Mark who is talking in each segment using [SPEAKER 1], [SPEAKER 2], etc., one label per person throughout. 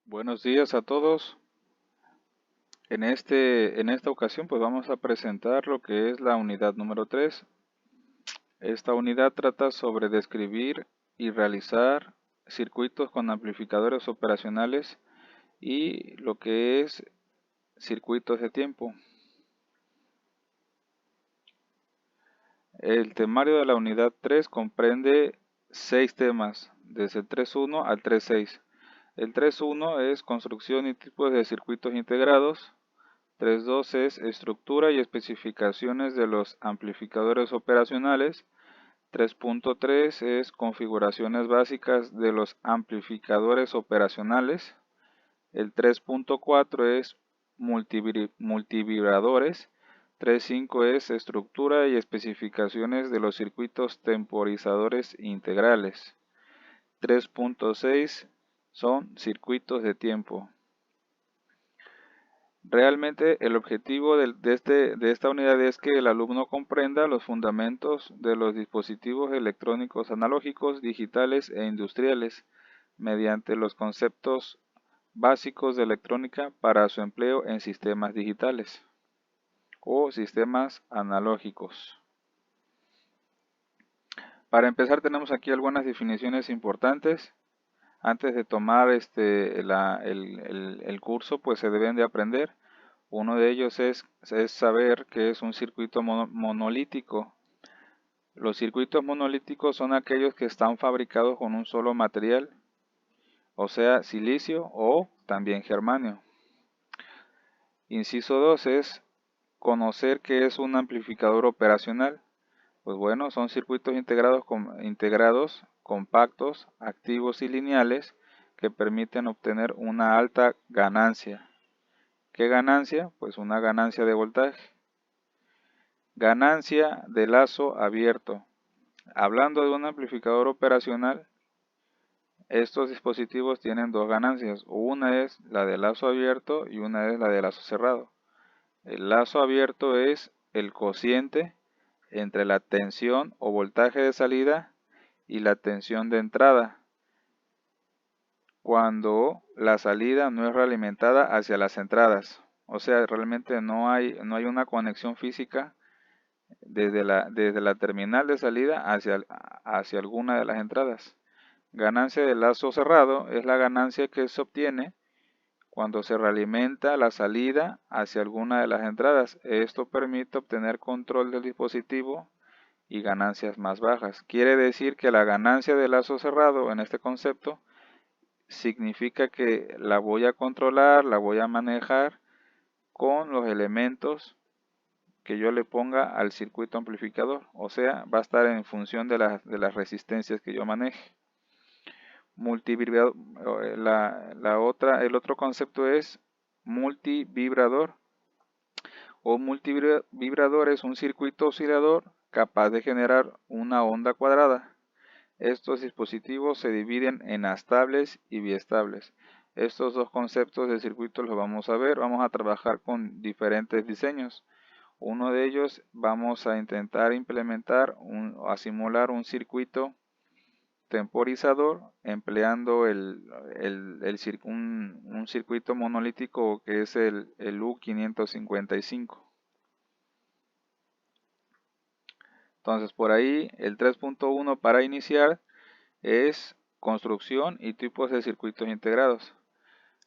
[SPEAKER 1] Buenos días a todos. En esta ocasión pues vamos a presentar lo que es la unidad número 3. Esta unidad trata sobre describir y realizar circuitos con amplificadores operacionales y lo que es circuitos de tiempo. El temario de la unidad 3 comprende 6 temas, desde el 3.1 al 3.6. El 3.1 es construcción y tipos de circuitos integrados. 3.2 es estructura y especificaciones de los amplificadores operacionales. 3.3 es configuraciones básicas de los amplificadores operacionales. El 3.4 es multivibradores. 3.5 es estructura y especificaciones de los circuitos temporizadores integrales. 3.6 son circuitos de tiempo. Realmente el objetivo de esta unidad es que el alumno comprenda los fundamentos de los dispositivos electrónicos analógicos, digitales e industriales mediante los conceptos básicos de electrónica para su empleo en sistemas digitales o sistemas analógicos. Para empezar tenemos aquí algunas definiciones importantes. Antes de tomar el curso, pues se deben de aprender. Uno de ellos es saber que es un circuito monolítico. Los circuitos monolíticos son aquellos que están fabricados con un solo material, o sea, silicio o también germanio. Inciso 2 es conocer qué es un amplificador operacional. Pues bueno, son circuitos integrados, compactos, activos y lineales que permiten obtener una alta ganancia. ¿Qué ganancia? Pues una ganancia de voltaje. Ganancia de lazo abierto. Hablando de un amplificador operacional, estos dispositivos tienen dos ganancias. Una es la de lazo abierto y una es la de lazo cerrado. El lazo abierto es el cociente entre la tensión o voltaje de salida y la tensión de entrada, cuando la salida no es realimentada hacia las entradas. O sea, realmente no hay una conexión física desde la terminal de salida hacia alguna de las entradas. Ganancia del lazo cerrado es la ganancia que se obtiene cuando se realimenta la salida hacia alguna de las entradas. Esto permite obtener control del dispositivo y ganancias más bajas. Quiere decir que la ganancia del lazo cerrado en este concepto significa que la voy a controlar, la voy a manejar con los elementos que yo le ponga al circuito amplificador, o sea, va a estar en función de las resistencias que yo maneje. El otro concepto es multivibrador, o multivibrador es un circuito oscilador capaz de generar una onda cuadrada. Estos dispositivos se dividen en astables y biestables. Estos dos conceptos de circuito los vamos a ver. Vamos a trabajar con diferentes diseños. Uno de ellos vamos a intentar implementar a simular un circuito temporizador empleando un circuito monolítico que es el U555. Entonces por ahí el 3.1 para iniciar es construcción y tipos de circuitos integrados.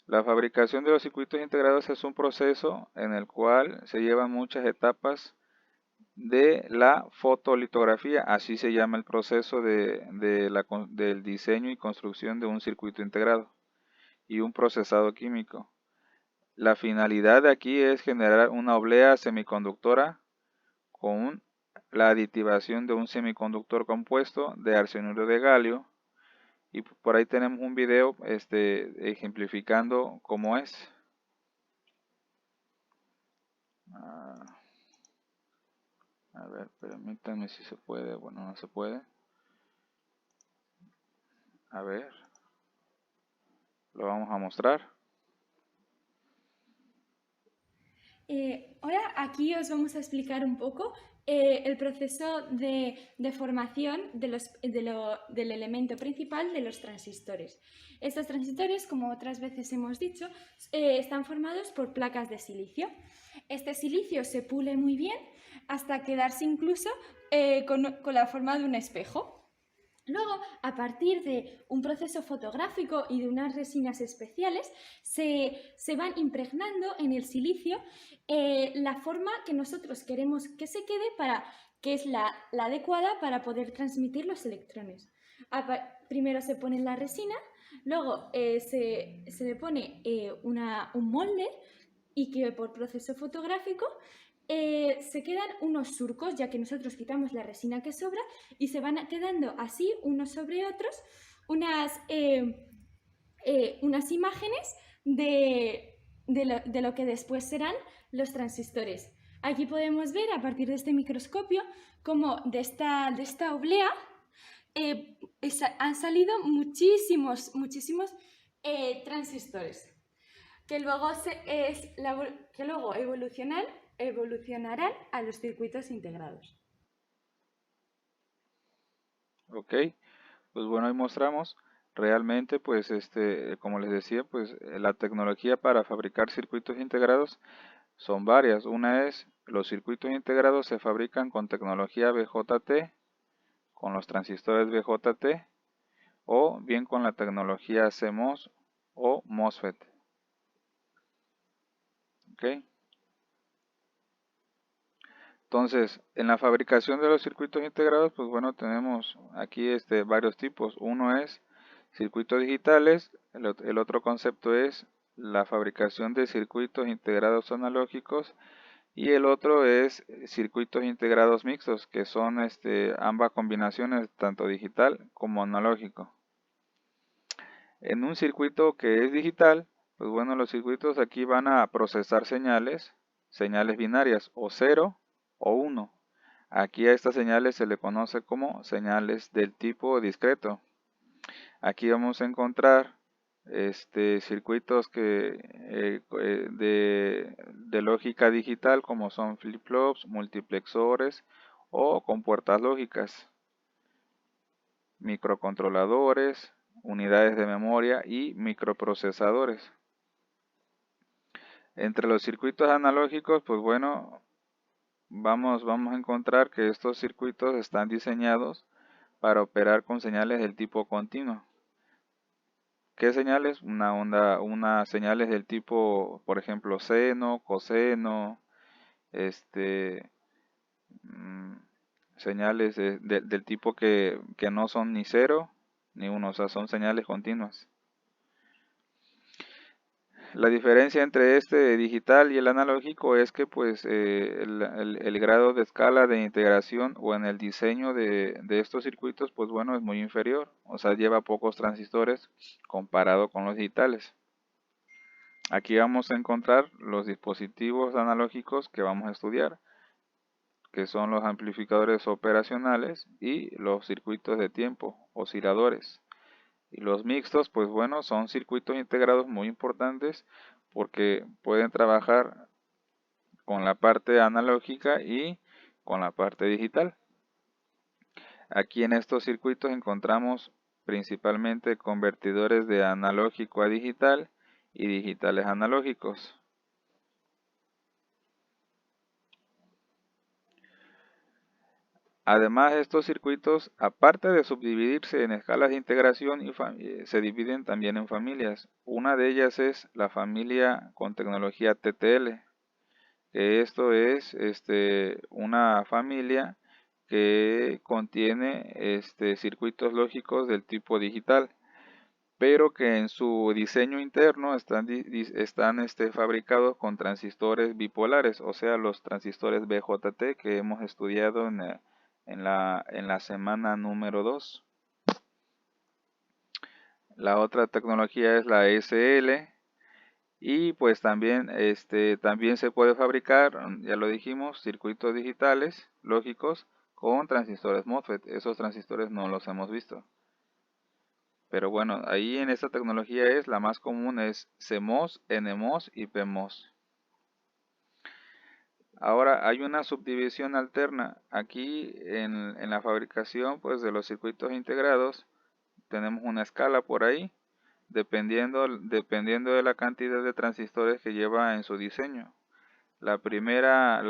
[SPEAKER 1] La fabricación de los circuitos integrados es un proceso en el cual se llevan muchas etapas de la fotolitografía, así se llama el proceso del diseño y construcción de un circuito integrado y un procesado químico. La finalidad de aquí es generar una oblea semiconductora con la aditivación de un semiconductor compuesto de arsenuro de galio, y por ahí tenemos un video ejemplificando cómo es. A ver, permítanme si se puede. Bueno, no se puede. A ver, lo vamos a mostrar.
[SPEAKER 2] Hola, aquí os vamos a explicar un poco el proceso de formación del elemento principal de los transistores. Estos transistores, como otras veces hemos dicho, están formados por placas de silicio. Este silicio se pule muy bien hasta quedarse incluso con la forma de un espejo. Luego, a partir de un proceso fotográfico y de unas resinas especiales, se van impregnando en el silicio la forma que nosotros queremos que se quede que es la adecuada para poder transmitir los electrones. Primero se pone la resina, luego se le pone un molde y que por proceso fotográfico se quedan unos surcos, ya que nosotros quitamos la resina que sobra y se van quedando así unos sobre otros unas imágenes de lo que después serán los transistores. Aquí podemos ver a partir de este microscopio cómo de esta oblea han salido muchísimos transistores que luego evolucionarán a los circuitos integrados.
[SPEAKER 1] Ok, pues bueno, ahí mostramos realmente, pues como les decía, pues la tecnología para fabricar circuitos integrados son varias. Una es, los circuitos integrados se fabrican con tecnología BJT, con los transistores BJT, o bien con la tecnología CMOS o MOSFET. ¿Ok? Entonces, en la fabricación de los circuitos integrados, pues bueno, tenemos aquí varios tipos. Uno es circuitos digitales, el otro concepto es la fabricación de circuitos integrados analógicos y el otro es circuitos integrados mixtos, que son ambas combinaciones, tanto digital como analógico. En un circuito que es digital, pues bueno, los circuitos aquí van a procesar señales binarias, o 0 o 1. Aquí a estas señales se le conoce como señales del tipo discreto. Aquí vamos a encontrar circuitos de lógica digital, como son flip-flops, multiplexores o compuertas lógicas, microcontroladores, unidades de memoria y microprocesadores. Entre los circuitos analógicos, pues bueno, vamos a encontrar que estos circuitos están diseñados para operar con señales del tipo continuo. ¿Qué señales? Unas señales del tipo, por ejemplo, seno, coseno, este, mm, señales del tipo que no son ni 0 ni 1, o sea, son señales continuas. La diferencia entre este digital y el analógico es que pues el grado de escala de integración o en el diseño de estos circuitos pues bueno es muy inferior, o sea lleva pocos transistores comparado con los digitales. Aquí vamos a encontrar los dispositivos analógicos que vamos a estudiar, que son los amplificadores operacionales y los circuitos de tiempo, osciladores. Y los mixtos, pues bueno, son circuitos integrados muy importantes porque pueden trabajar con la parte analógica y con la parte digital. Aquí en estos circuitos encontramos principalmente convertidores de analógico a digital y digitales analógicos. Además, estos circuitos, aparte de subdividirse en escalas de integración, se dividen también en familias. Una de ellas es la familia con tecnología TTL, que esto es una familia que contiene circuitos lógicos del tipo digital, pero que en su diseño interno están fabricados con transistores bipolares, o sea, los transistores BJT que hemos estudiado en la semana número 2. La otra tecnología es la SL, y pues también se puede fabricar, ya lo dijimos, circuitos digitales lógicos con transistores MOSFET. Esos transistores no los hemos visto. Pero bueno, ahí en esta tecnología la más común es CMOS, NMOS y PMOS. Ahora hay una subdivisión alterna. Aquí en la fabricación pues de los circuitos integrados tenemos una escala por ahí, dependiendo de la cantidad de transistores que lleva en su diseño. La primera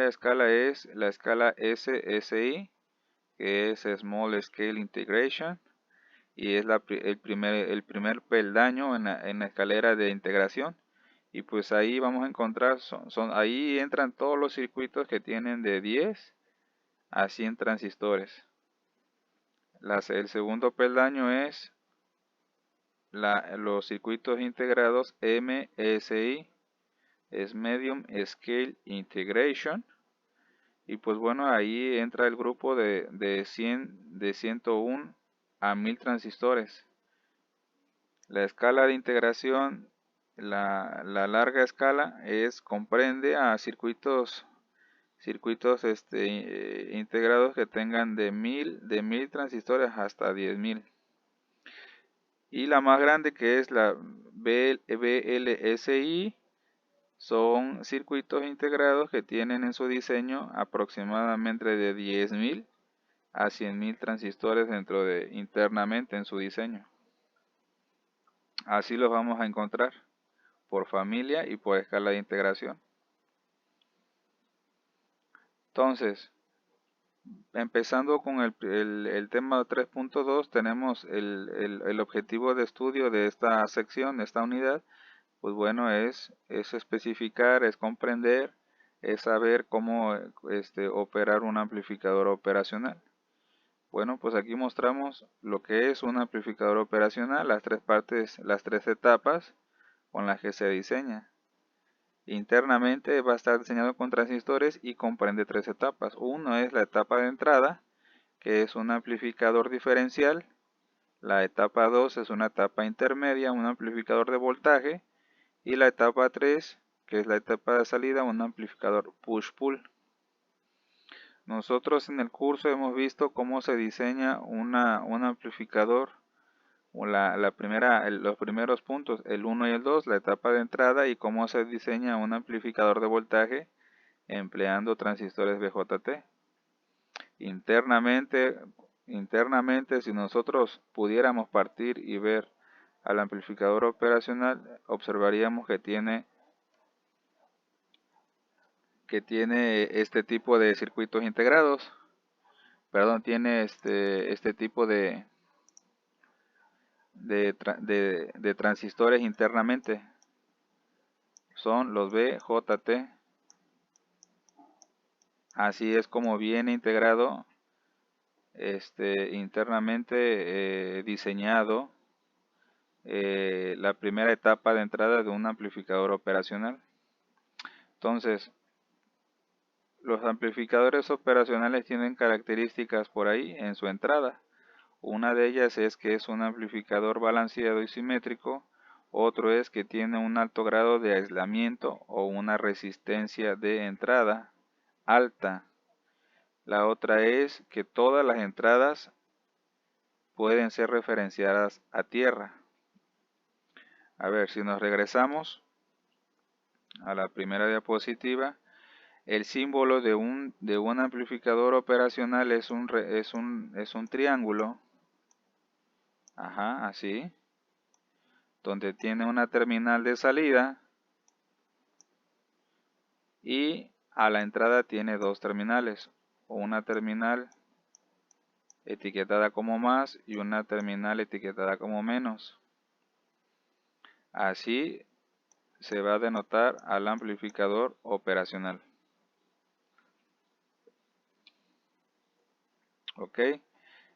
[SPEAKER 1] escala es la escala SSI, que es Small Scale Integration, y es el primer peldaño en la escalera de integración. Y pues ahí vamos a encontrar, ahí entran todos los circuitos que tienen de 10 a 100 transistores. El segundo peldaño es los circuitos integrados MSI, es Medium Scale Integration. Y pues bueno, ahí entra el grupo de 101 a 1000 transistores. La escala de integración, la larga escala, comprende a circuitos integrados que tengan de 1000 transistores hasta 10.000. Y la más grande, que es la VLSI, son circuitos integrados que tienen en su diseño aproximadamente de 10.000 a 100.000 transistores internamente en su diseño. Así los vamos a encontrar por familia y por escala de integración. Entonces, empezando con el tema 3.2, tenemos el objetivo de estudio de esta sección, de esta unidad. Pues bueno, es especificar, es comprender, es saber cómo operar un amplificador operacional. Bueno, pues aquí mostramos lo que es un amplificador operacional, las tres partes, las tres etapas con las que se diseña. Internamente va a estar diseñado con transistores y comprende tres etapas. Uno es la etapa de entrada, que es un amplificador diferencial. La etapa 2 es una etapa intermedia, un amplificador de voltaje. Y la etapa 3, que es la etapa de salida, un amplificador push-pull. Nosotros en el curso hemos visto cómo se diseña un amplificador, o los primeros puntos, el 1 y el 2, la etapa de entrada, y cómo se diseña un amplificador de voltaje empleando transistores BJT. Internamente, si nosotros pudiéramos partir y ver al amplificador operacional, observaríamos que tiene este tipo de circuitos integrados. Perdón, tiene este tipo de transistores internamente. Son los BJT. Así es como viene integrado, internamente diseñado la primera etapa de entrada de un amplificador operacional. Entonces, los amplificadores operacionales tienen características por ahí en su entrada. Una de ellas es que es un amplificador balanceado y simétrico. Otro es que tiene un alto grado de aislamiento o una resistencia de entrada alta. La otra es que todas las entradas pueden ser referenciadas a tierra. A ver, si nos regresamos a la primera diapositiva, el símbolo de un amplificador operacional es un triángulo. Ajá, así. Donde tiene una terminal de salida y a la entrada tiene dos terminales, o una terminal etiquetada como más y una terminal etiquetada como menos. Así se va a denotar al amplificador operacional. Ok,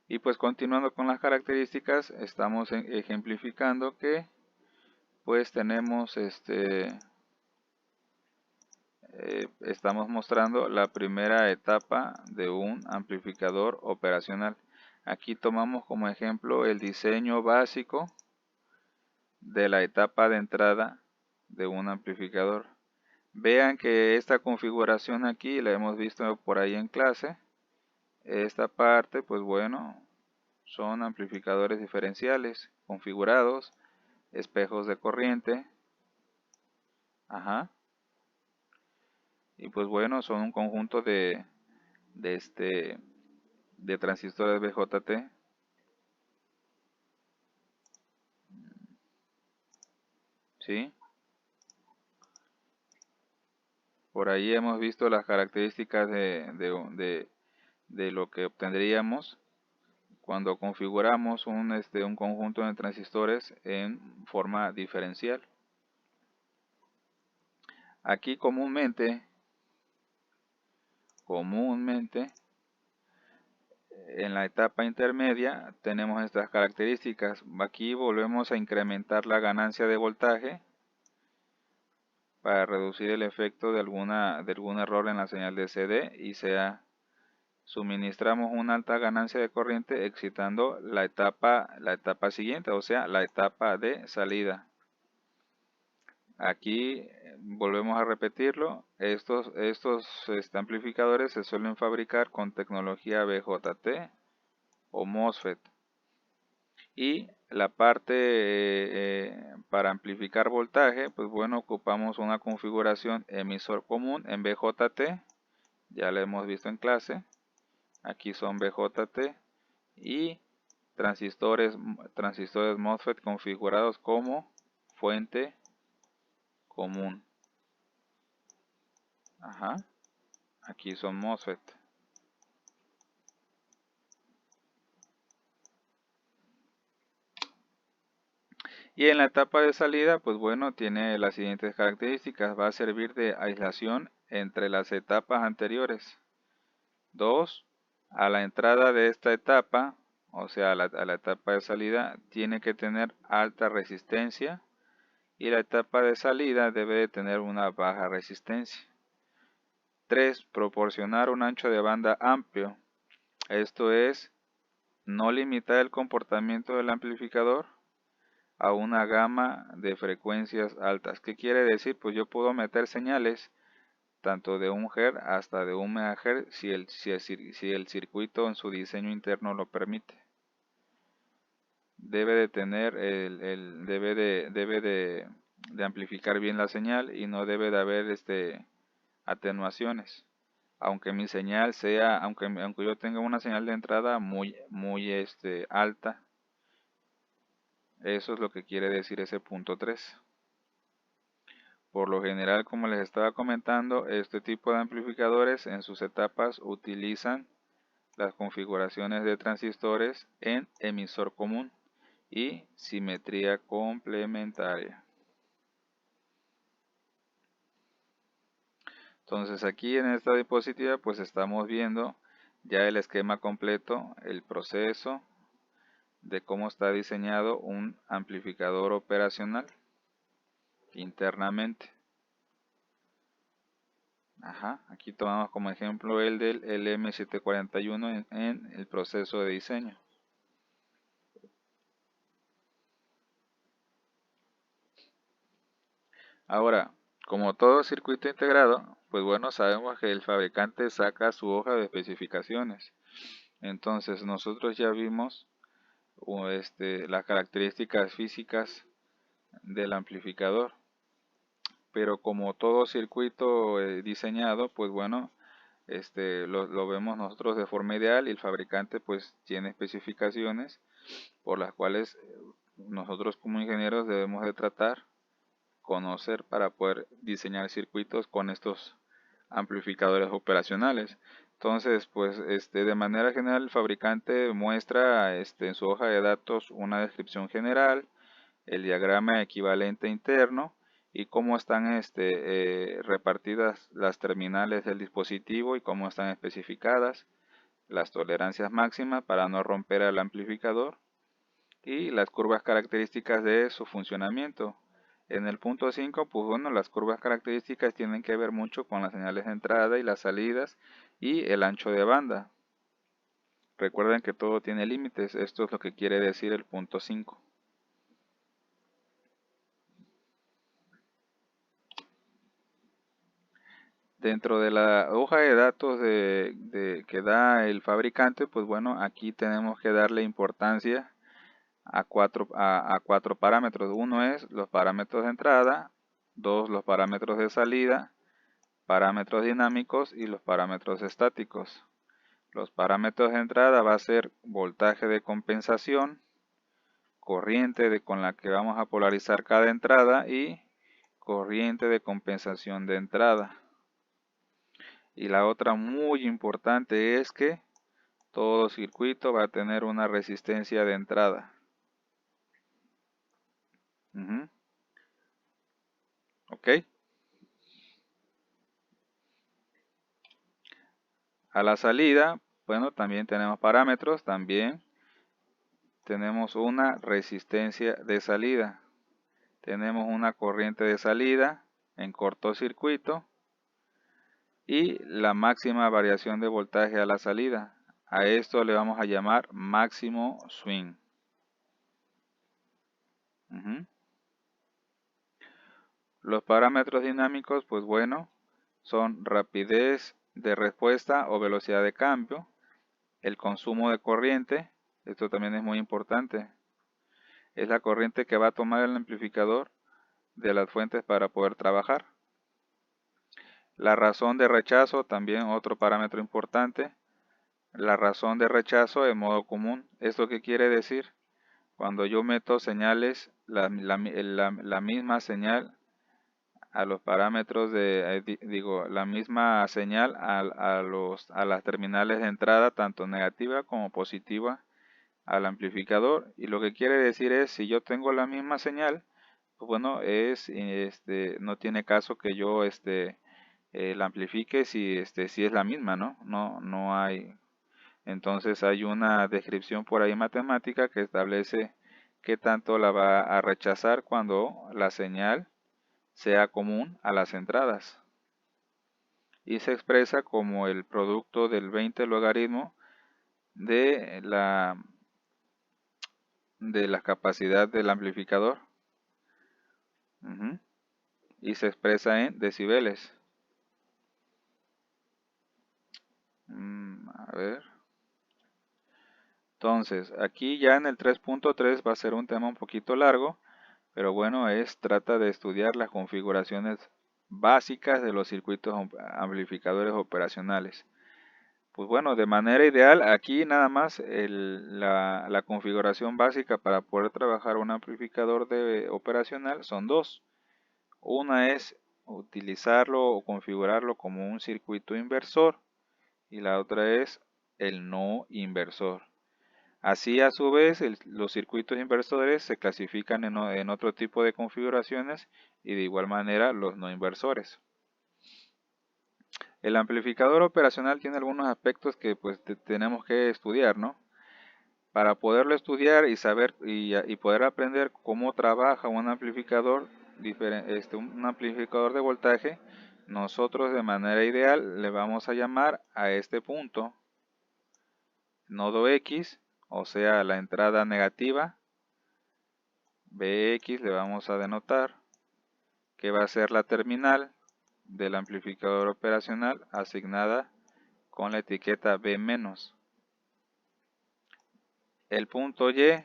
[SPEAKER 1] y pues continuando con las características, estamos ejemplificando que pues tenemos estamos mostrando la primera etapa de un amplificador operacional. Aquí tomamos como ejemplo el diseño básico de la etapa de entrada de un amplificador. Vean que esta configuración aquí la hemos visto por ahí en clase. Esta parte, pues bueno, son amplificadores diferenciales configurados, espejos de corriente. Ajá. Y pues bueno, son un conjunto de transistores BJT. ¿Sí? Por ahí hemos visto las características de lo que obtendríamos cuando configuramos un conjunto de transistores en forma diferencial. Aquí comúnmente en la etapa intermedia tenemos estas características. Aquí volvemos a incrementar la ganancia de voltaje para reducir el efecto de algún error en la señal de CD y suministramos una alta ganancia de corriente excitando la etapa siguiente, o sea, la etapa de salida. Aquí volvemos a repetirlo, estos amplificadores se suelen fabricar con tecnología BJT o MOSFET. Y la parte para amplificar voltaje, pues bueno, ocupamos una configuración emisor común en BJT, ya la hemos visto en clase. Aquí son BJT y transistores MOSFET configurados como fuente común. Ajá, aquí son MOSFET. Y en la etapa de salida, pues bueno, tiene las siguientes características. Va a servir de aislación entre las etapas anteriores. 2. A la entrada de esta etapa, o sea, a la etapa de salida, tiene que tener alta resistencia. Y la etapa de salida debe de tener una baja resistencia. 3. Proporcionar un ancho de banda amplio. Esto es, no limitar el comportamiento del amplificador a una gama de frecuencias altas. ¿Qué quiere decir? Pues yo puedo meter señales tanto de 1 Hz hasta de 1 MHz si el circuito en su diseño interno lo permite. Debe de tener debe de amplificar bien la señal y no debe de haber atenuaciones. Aunque mi señal sea, aunque yo tenga una señal de entrada muy alta. Eso es lo que quiere decir ese punto 3. Por lo general, como les estaba comentando, este tipo de amplificadores en sus etapas utilizan las configuraciones de transistores en emisor común y simetría complementaria. Entonces aquí en esta diapositiva pues estamos viendo ya el esquema completo, el proceso de cómo está diseñado un amplificador operacional internamente. Ajá, aquí tomamos como ejemplo el del LM741 en el proceso de diseño. Ahora, como todo circuito integrado, pues bueno, sabemos que el fabricante saca su hoja de especificaciones. Entonces nosotros ya vimos las características físicas del amplificador. Pero como todo circuito diseñado, pues bueno, lo vemos nosotros de forma ideal y el fabricante pues tiene especificaciones por las cuales nosotros como ingenieros debemos de tratar, conocer para poder diseñar circuitos con estos amplificadores operacionales. Entonces, pues de manera general el fabricante muestra en su hoja de datos una descripción general, el diagrama equivalente interno y cómo están repartidas las terminales del dispositivo y cómo están especificadas, las tolerancias máximas para no romper el amplificador y las curvas características de su funcionamiento. En el punto 5, pues bueno, las curvas características tienen que ver mucho con las señales de entrada y las salidas y el ancho de banda. Recuerden que todo tiene límites, esto es lo que quiere decir el punto 5. Dentro de la hoja de datos que da el fabricante, pues bueno, aquí tenemos que darle importancia a cuatro parámetros. Uno es los parámetros de entrada, 2 los parámetros de salida, parámetros dinámicos y los parámetros estáticos. Los parámetros de entrada va a ser voltaje de compensación, corriente con la que vamos a polarizar cada entrada y corriente de compensación de entrada. Y la otra muy importante es que todo circuito va a tener una resistencia de entrada. ¿Ok? A la salida, bueno, también tenemos parámetros, también tenemos una resistencia de salida. Tenemos una corriente de salida en cortocircuito y la máxima variación de voltaje a la salida. A esto le vamos a llamar máximo swing. Los parámetros dinámicos, pues bueno, son rapidez de respuesta o velocidad de cambio, el consumo de corriente, esto también es muy importante, es la corriente que va a tomar el amplificador de las fuentes para poder trabajar. La razón de rechazo, también otro parámetro importante, la razón de rechazo en modo común. ¿Esto qué quiere decir? Cuando yo meto señales, la misma señal a los parámetros de, la misma señal a las terminales de entrada, tanto negativa como positiva, al amplificador. Y lo que quiere decir es, si yo tengo la misma señal, pues bueno, no tiene caso que yo la amplifique si es la misma, ¿no? No hay. Entonces hay una descripción por ahí matemática que establece qué tanto la va a rechazar cuando la señal sea común a las entradas. Y se expresa como el producto del 20 logaritmo de la capacidad del amplificador. Y se expresa en decibeles. A ver. Entonces, aquí ya en el 3.3 va a ser un tema un poquito largo, pero bueno, trata de estudiar las configuraciones básicas de los circuitos amplificadores operacionales. Pues bueno, de manera ideal, aquí nada más la configuración básica para poder trabajar un amplificador operacional son dos. Una es utilizarlo o configurarlo como un circuito inversor y la otra es el no inversor. Así, a su vez, los circuitos inversores se clasifican en otro tipo de configuraciones y de igual manera los no inversores. El amplificador operacional tiene algunos aspectos que pues tenemos que estudiar, ¿no? Para poderlo estudiar y saber y poder aprender cómo trabaja un amplificador de voltaje, nosotros de manera ideal le vamos a llamar a este punto nodo X, o sea, la entrada negativa, Bx le vamos a denotar, que va a ser la terminal del amplificador operacional asignada con la etiqueta B-. El punto Y,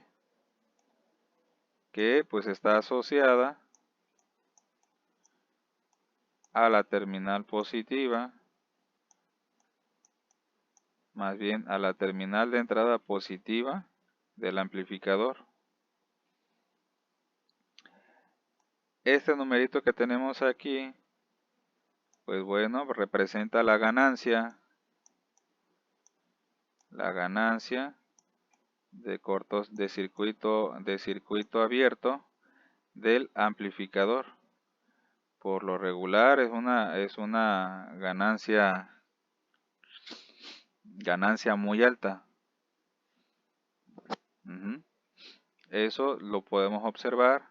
[SPEAKER 1] que pues está asociada a la terminal positiva, más bien a la terminal de entrada positiva del amplificador. Este numerito que tenemos aquí, pues bueno, representa la ganancia de circuito abierto del amplificador. Por lo regular es una ganancia muy alta. Eso lo podemos observar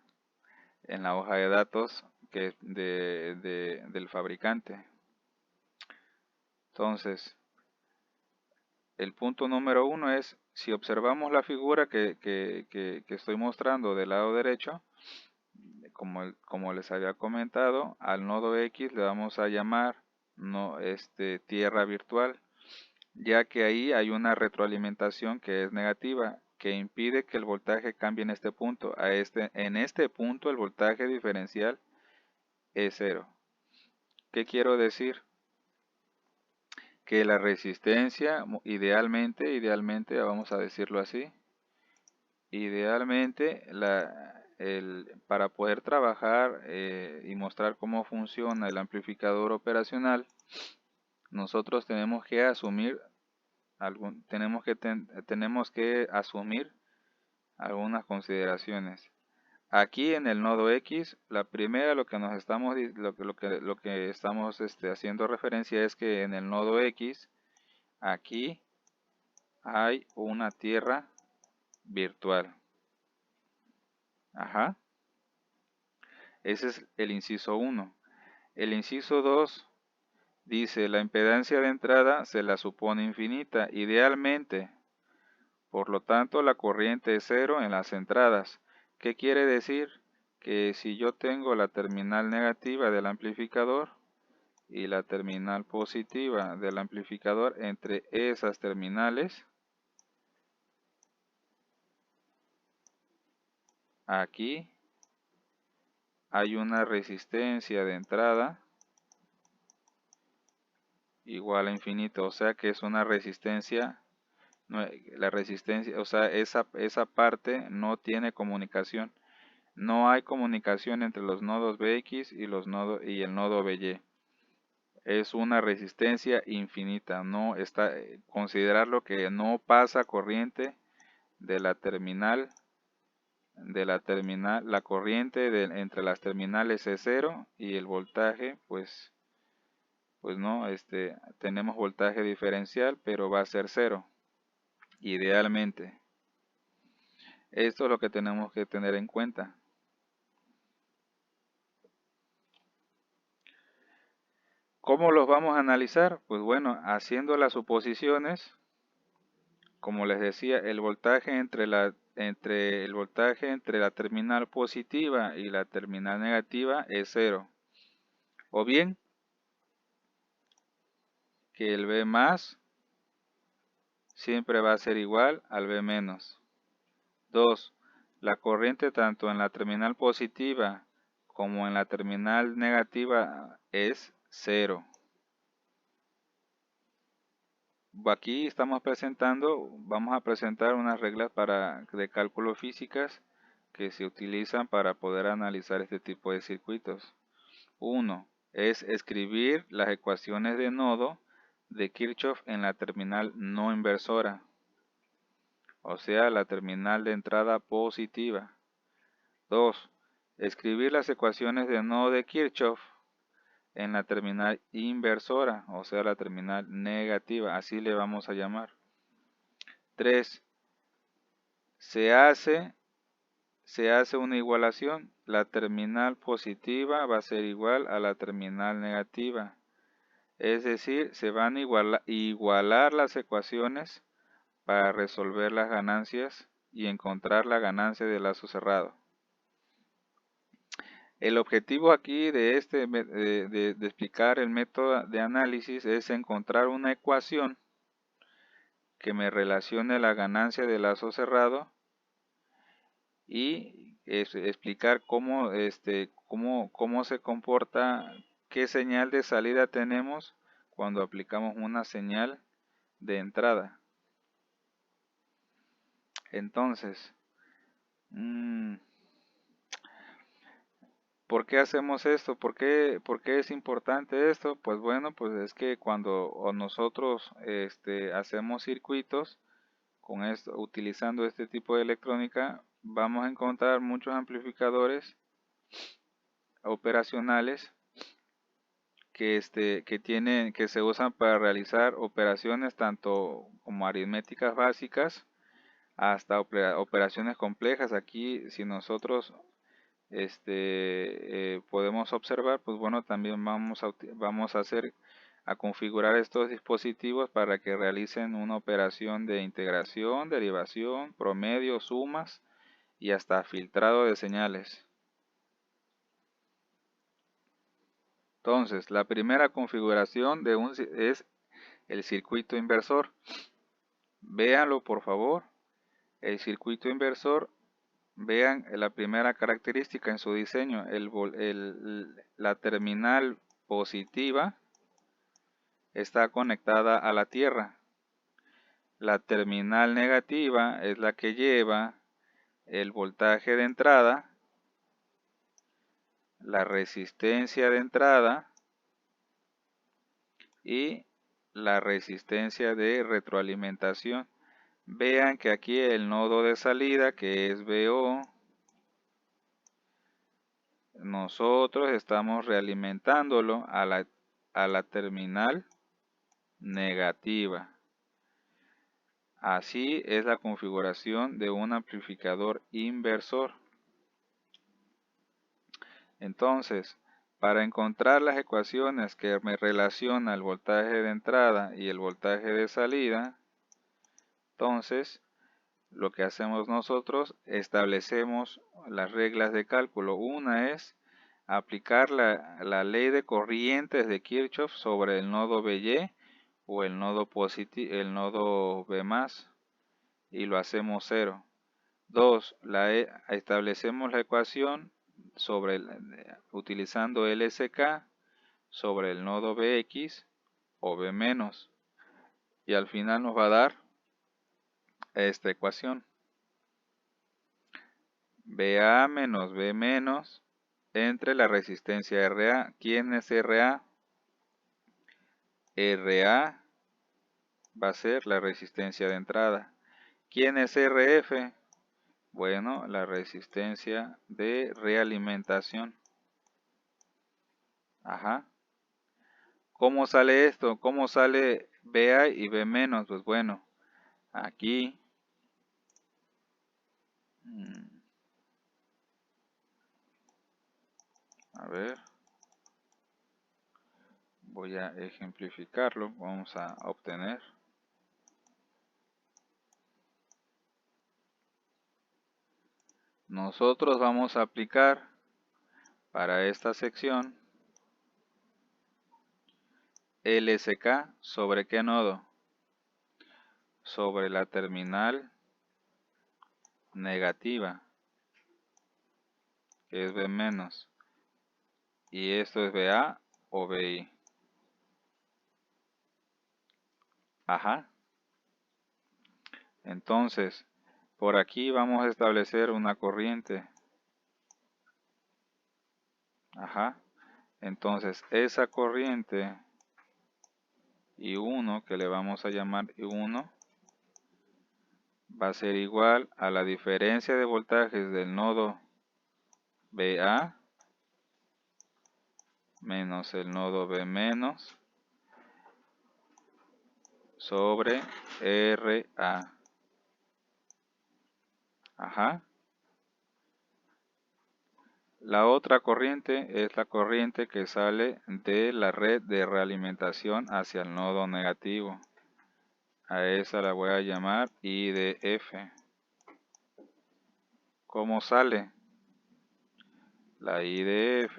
[SPEAKER 1] en la hoja de datos del fabricante. Entonces, el punto número 1 es, si observamos la figura que estoy mostrando del lado derecho, como les había comentado, al nodo X le vamos a llamar tierra virtual, ya que ahí hay una retroalimentación que es negativa, que impide que el voltaje cambie en este punto. En este punto el voltaje diferencial es 0. ¿Qué quiero decir? Que la resistencia, idealmente, vamos a decirlo así, idealmente, para poder trabajar y mostrar cómo funciona el amplificador operacional, nosotros tenemos que asumir tenemos que asumir algunas consideraciones. Aquí en el nodo X, la primera lo que nos estamos lo que estamos haciendo referencia es que en el nodo X aquí hay una tierra virtual. Ajá. Ese es el inciso 1. El inciso 2 dice, la impedancia de entrada se la supone infinita, idealmente. Por lo tanto, la corriente es cero en las entradas. ¿Qué quiere decir? Que si yo tengo la terminal negativa del amplificador y la terminal positiva del amplificador, entre esas terminales, aquí hay una resistencia de entrada igual a infinito, o sea que es una resistencia, la resistencia, o sea, esa parte no tiene comunicación. No hay comunicación entre los nodos Bx y el nodo By. Es una resistencia infinita. No está, considerarlo que no pasa corriente de la corriente entre las terminales es cero y el voltaje, pues no, tenemos voltaje diferencial, pero va a ser cero, idealmente. Esto es lo que tenemos que tener en cuenta. ¿Cómo los vamos a analizar? Pues bueno, haciendo las suposiciones, como les decía, el voltaje entre la terminal positiva y la terminal negativa es cero. O bien que el V más siempre va a ser igual al V menos. 2. La corriente tanto en la terminal positiva como en la terminal negativa es cero. Aquí vamos a presentar unas reglas de cálculo físicas que se utilizan para poder analizar este tipo de circuitos. 1. Es escribir las ecuaciones de nodo de Kirchhoff en la terminal no inversora, o sea, la terminal de entrada positiva. 2. Escribir las ecuaciones de nodo de Kirchhoff en la terminal inversora, o sea, la terminal negativa, así le vamos a llamar. 3. Se hace una igualación. La terminal positiva va a ser igual a la terminal negativa. Es decir, se van a igualar las ecuaciones para resolver las ganancias y encontrar la ganancia de lazo cerrado. El objetivo aquí de explicar el método de análisis es encontrar una ecuación que me relacione la ganancia de lazo cerrado y explicar cómo se comporta, qué señal de salida tenemos cuando aplicamos una señal de entrada. Entonces, ¿por qué hacemos esto? ¿Por qué es importante esto? Pues bueno, pues es que cuando nosotros hacemos circuitos con esto, utilizando este tipo de electrónica, vamos a encontrar muchos amplificadores operacionales que se usan para realizar operaciones tanto como aritméticas básicas hasta operaciones complejas. Aquí, si nosotros podemos observar, pues bueno, también vamos a configurar estos dispositivos para que realicen una operación de integración, derivación, promedio, sumas y hasta filtrado de señales. Entonces, la primera configuración es el circuito inversor. Véanlo, por favor. El circuito inversor, vean la primera característica en su diseño. La terminal positiva está conectada a la tierra. La terminal negativa es la que lleva el voltaje de entrada, la resistencia de entrada y la resistencia de retroalimentación. Vean que aquí el nodo de salida, que es VO, nosotros estamos realimentándolo a la terminal negativa. Así es la configuración de un amplificador inversor. Entonces, para encontrar las ecuaciones que me relacionan el voltaje de entrada y el voltaje de salida, entonces lo que hacemos nosotros, establecemos las reglas de cálculo. Una es aplicar la ley de corrientes de Kirchhoff sobre el nodo BY o el nodo B+, y lo hacemos 0. 2. Establecemos la ecuación utilizando LSK sobre el nodo BX o B-, y al final nos va a dar esta ecuación: BA menos B menos entre la resistencia RA. ¿Quién es RA? RA va a ser la resistencia de entrada. ¿Quién es RF? Bueno, la resistencia de realimentación. Ajá. ¿Cómo sale esto? ¿Cómo sale BA y B menos? Pues bueno, aquí a ver, voy a ejemplificarlo. Vamos a obtener. Nosotros vamos a aplicar para esta sección LSK sobre qué nodo? Sobre la terminal negativa, que es B-, y esto es BA o BI. Ajá. Entonces, por aquí vamos a establecer una corriente. Ajá. Entonces, esa corriente I1, que le vamos a llamar I1, va a ser igual a la diferencia de voltajes del nodo BA menos el nodo B- sobre RA. Ajá. La otra corriente es la corriente que sale de la red de realimentación hacia el nodo negativo. A esa la voy a llamar IDF. ¿Cómo sale? La IDF,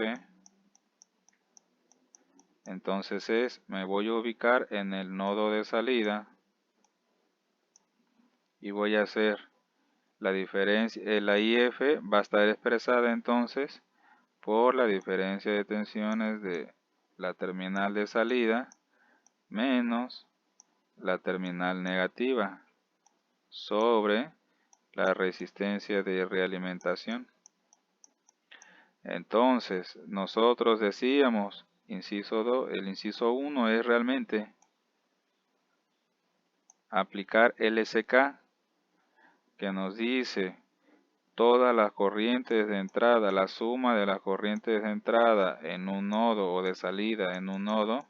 [SPEAKER 1] entonces me voy a ubicar en el nodo de salida y voy a hacer la diferencia. La IF va a estar expresada entonces por la diferencia de tensiones de la terminal de salida menos la terminal negativa sobre la resistencia de realimentación. Entonces, nosotros decíamos, inciso 2, el inciso 1 es realmente aplicar LSK, que nos dice todas las corrientes de entrada, la suma de las corrientes de entrada en un nodo o de salida en un nodo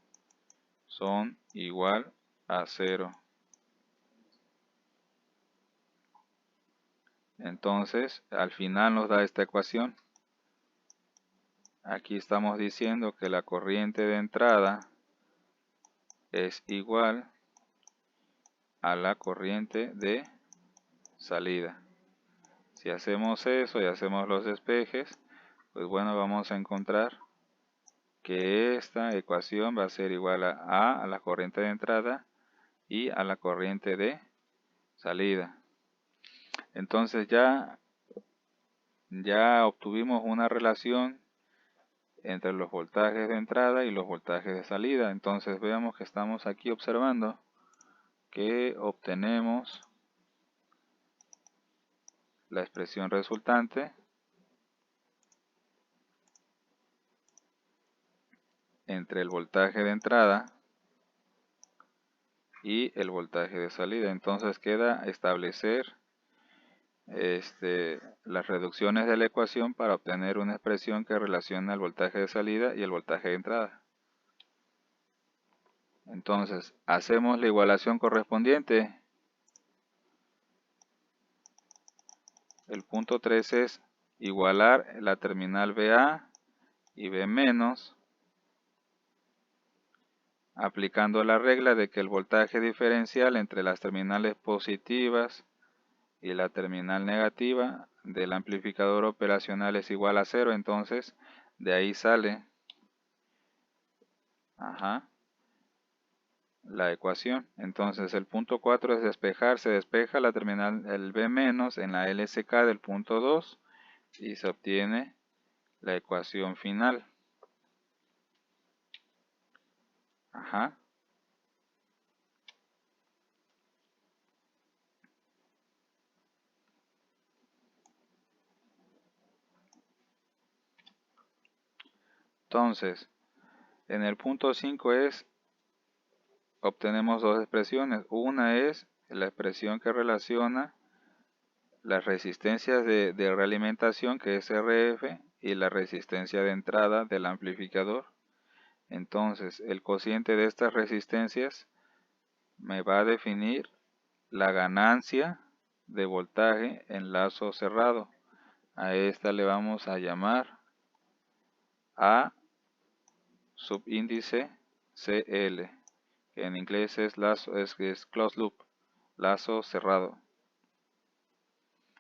[SPEAKER 1] son igual a 0. Entonces, al final nos da esta ecuación. Aquí estamos diciendo que la corriente de entrada es igual a la corriente de salida. Si hacemos eso y hacemos los despejes, pues bueno, vamos a encontrar que esta ecuación va a ser igual a la corriente de entrada y a la corriente de salida. Entonces ya obtuvimos una relación entre los voltajes de entrada y los voltajes de salida. Entonces veamos que estamos aquí observando que obtenemos la expresión resultante entre el voltaje de entrada y el voltaje de salida. Entonces queda establecer las reducciones de la ecuación para obtener una expresión que relaciona el voltaje de salida y el voltaje de entrada. Entonces, hacemos la igualación correspondiente. El punto 3 es igualar la terminal BA y B menos, aplicando la regla de que el voltaje diferencial entre las terminales positivas y la terminal negativa del amplificador operacional es igual a 0. Entonces, de ahí sale la ecuación. Entonces, el punto 4 es despejar. Se despeja la terminal, el B menos en la LSK del punto 2 y se obtiene la ecuación final. Entonces, en el punto 5 obtenemos dos expresiones. Una es la expresión que relaciona las resistencias de realimentación, que es RF, y la resistencia de entrada del amplificador. Entonces, el cociente de estas resistencias me va a definir la ganancia de voltaje en lazo cerrado. A esta le vamos a llamar A subíndice CL, que en inglés es closed loop, lazo cerrado.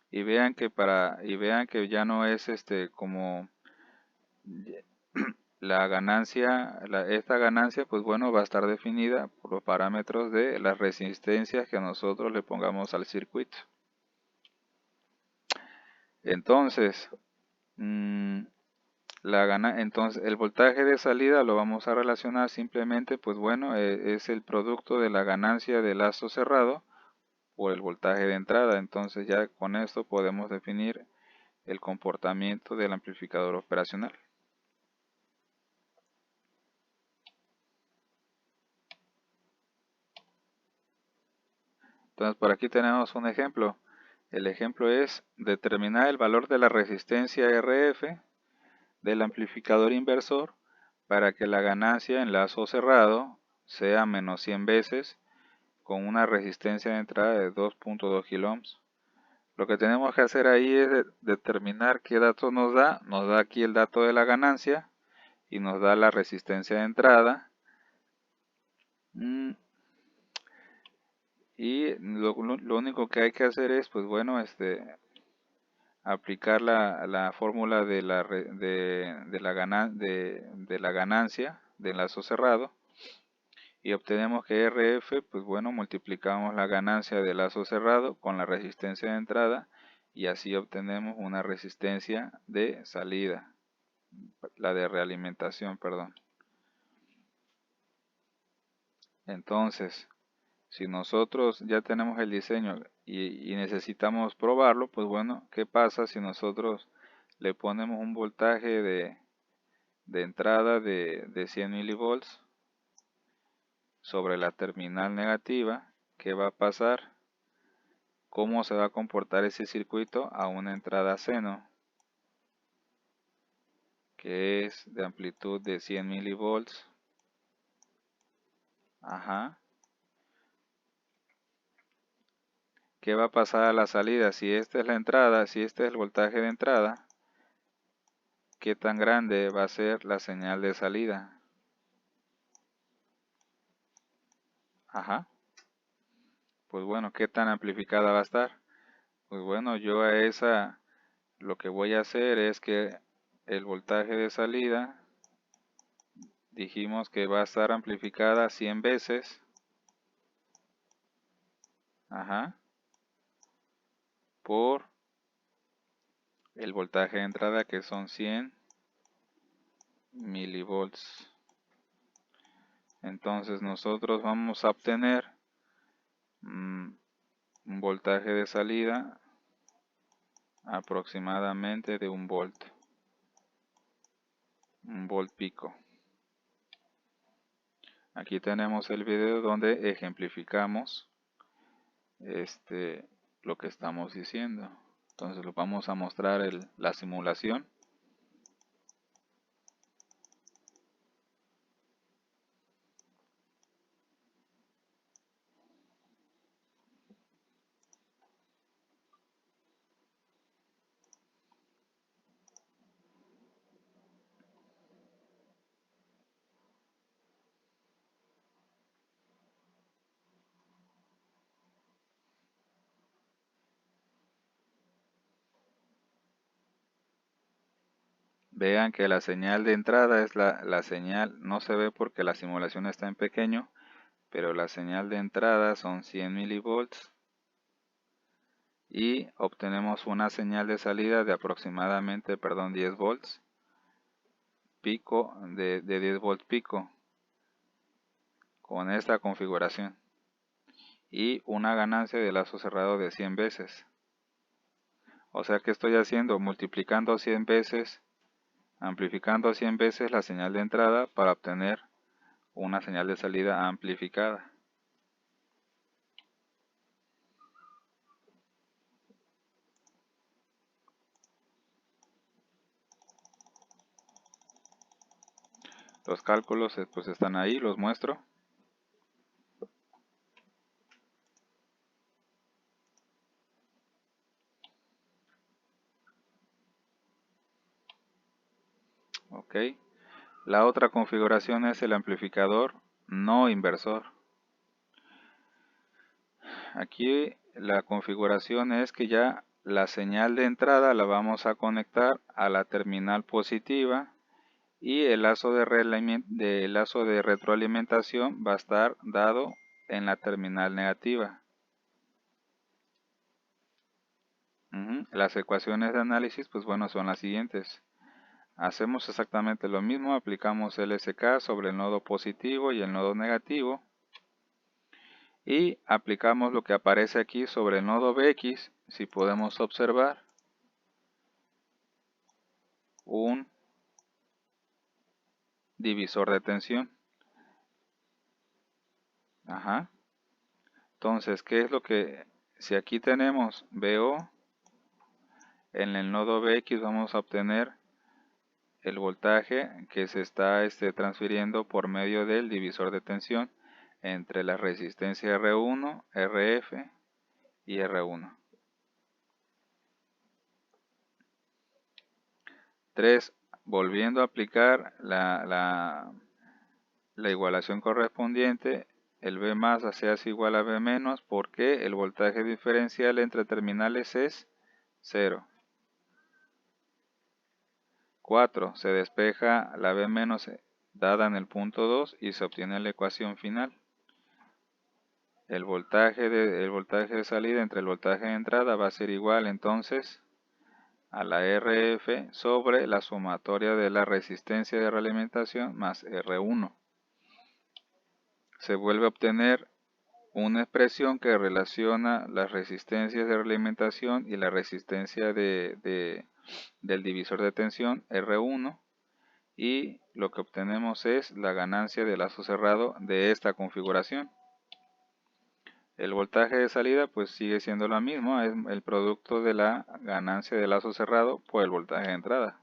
[SPEAKER 1] Y vean que ya no es como la ganancia, esta ganancia, pues bueno, va a estar definida por los parámetros de las resistencias que nosotros le pongamos al circuito. Entonces, entonces el voltaje de salida lo vamos a relacionar simplemente, pues bueno, es el producto de la ganancia del lazo cerrado por el voltaje de entrada. Entonces ya con esto podemos definir el comportamiento del amplificador operacional. Entonces por aquí tenemos un ejemplo. El ejemplo es determinar el valor de la resistencia RF del amplificador inversor para que la ganancia en lazo cerrado sea menos 100 veces con una resistencia de entrada de 2.2 kiloohms. Lo que tenemos que hacer ahí es determinar qué dato nos da. Nos da aquí el dato de la ganancia y nos da la resistencia de entrada. Y lo único que hay que hacer es, pues bueno, aplicar la fórmula de la ganancia del lazo cerrado y obtenemos que RF, pues bueno, multiplicamos la ganancia del lazo cerrado con la resistencia de entrada y así obtenemos una resistencia de salida, la de realimentación, perdón. Entonces, si nosotros ya tenemos el diseño y necesitamos probarlo, pues bueno, ¿qué pasa si nosotros le ponemos un voltaje de entrada de 100 milivolts sobre la terminal negativa? ¿Qué va a pasar? ¿Cómo se va a comportar ese circuito a una entrada seno, que es de amplitud de 100 milivolts? ¿Qué va a pasar a la salida? Si esta es la entrada, si este es el voltaje de entrada, ¿qué tan grande va a ser la señal de salida? Pues bueno, ¿qué tan amplificada va a estar? Pues bueno, yo a esa lo que voy a hacer es que el voltaje de salida dijimos que va a estar amplificada 100 veces. Por el voltaje de entrada, que son 100 milivolts. Entonces nosotros vamos a obtener un voltaje de salida aproximadamente de un volt pico. Aquí tenemos el video donde ejemplificamos lo que estamos diciendo. Entonces lo vamos a mostrar la simulación. Vean que la señal de entrada es la señal, no se ve porque la simulación está en pequeño, pero la señal de entrada son 100 milivolts y obtenemos una señal de salida de aproximadamente, 10 volts pico, de 10 volts pico con esta configuración y una ganancia de lazo cerrado de 100 veces. O sea que estoy haciendo multiplicando 100 veces, amplificando 100 veces la señal de entrada para obtener una señal de salida amplificada. Los cálculos pues están ahí, los muestro. Ok. La otra configuración es el amplificador no inversor. Aquí la configuración es que ya la señal de entrada la vamos a conectar a la terminal positiva y el lazo de retroalimentación va a estar dado en la terminal negativa. Las ecuaciones de análisis pues bueno son las siguientes. Hacemos exactamente lo mismo, aplicamos el SK sobre el nodo positivo y el nodo negativo y aplicamos lo que aparece aquí sobre el nodo BX. Si podemos observar un divisor de tensión. Entonces, ¿qué es lo que, si aquí tenemos BO, en el nodo BX vamos a obtener el voltaje que se está transfiriendo por medio del divisor de tensión entre la resistencia R1, RF y R1. 3. Volviendo a aplicar la igualación correspondiente, el B más se hace igual a B menos porque el voltaje diferencial entre terminales es 0. 4. Se despeja la B menos dada en el punto 2 y se obtiene la ecuación final. El voltaje de salida entre el voltaje de entrada va a ser igual entonces a la RF sobre la sumatoria de la resistencia de realimentación más R1. Se vuelve a obtener una expresión que relaciona las resistencias de realimentación y la resistencia del divisor de tensión R1 y lo que obtenemos es la ganancia de lazo cerrado de esta configuración. El voltaje de salida pues sigue siendo lo mismo, es el producto de la ganancia de lazo cerrado por el voltaje de entrada.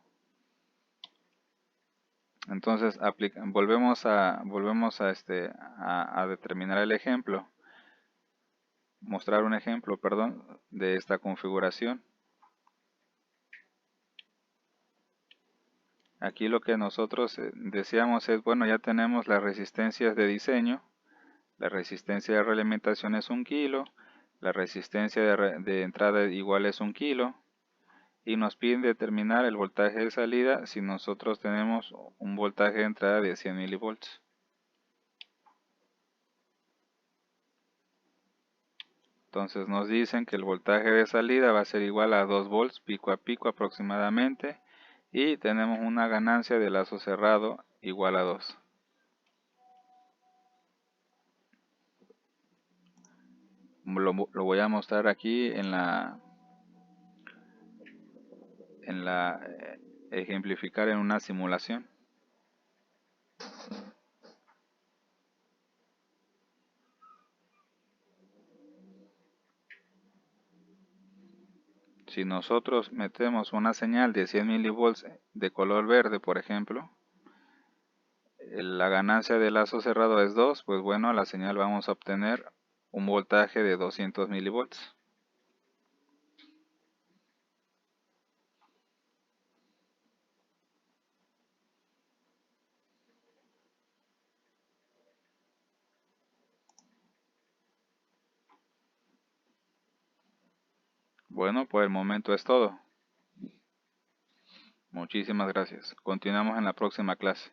[SPEAKER 1] Entonces volvemos a determinar el ejemplo, mostrar un ejemplo, de esta configuración. Aquí lo que nosotros deseamos es, bueno, ya tenemos las resistencias de diseño. La resistencia de realimentación es 1 kilo, la resistencia de entrada igual es 1 kilo y nos piden determinar el voltaje de salida si nosotros tenemos un voltaje de entrada de 100 milivolts. Entonces nos dicen que el voltaje de salida va a ser igual a 2 volts pico a pico aproximadamente y tenemos una ganancia de lazo cerrado igual a 2. Lo voy a mostrar aquí en la ejemplificar en una simulación. Si nosotros metemos una señal de 100 milivolts de color verde, por ejemplo, la ganancia de lazo cerrado es 2, pues bueno, a la señal vamos a obtener un voltaje de 200 milivolts. Bueno, por el momento es todo. Muchísimas gracias. Continuamos en la próxima clase.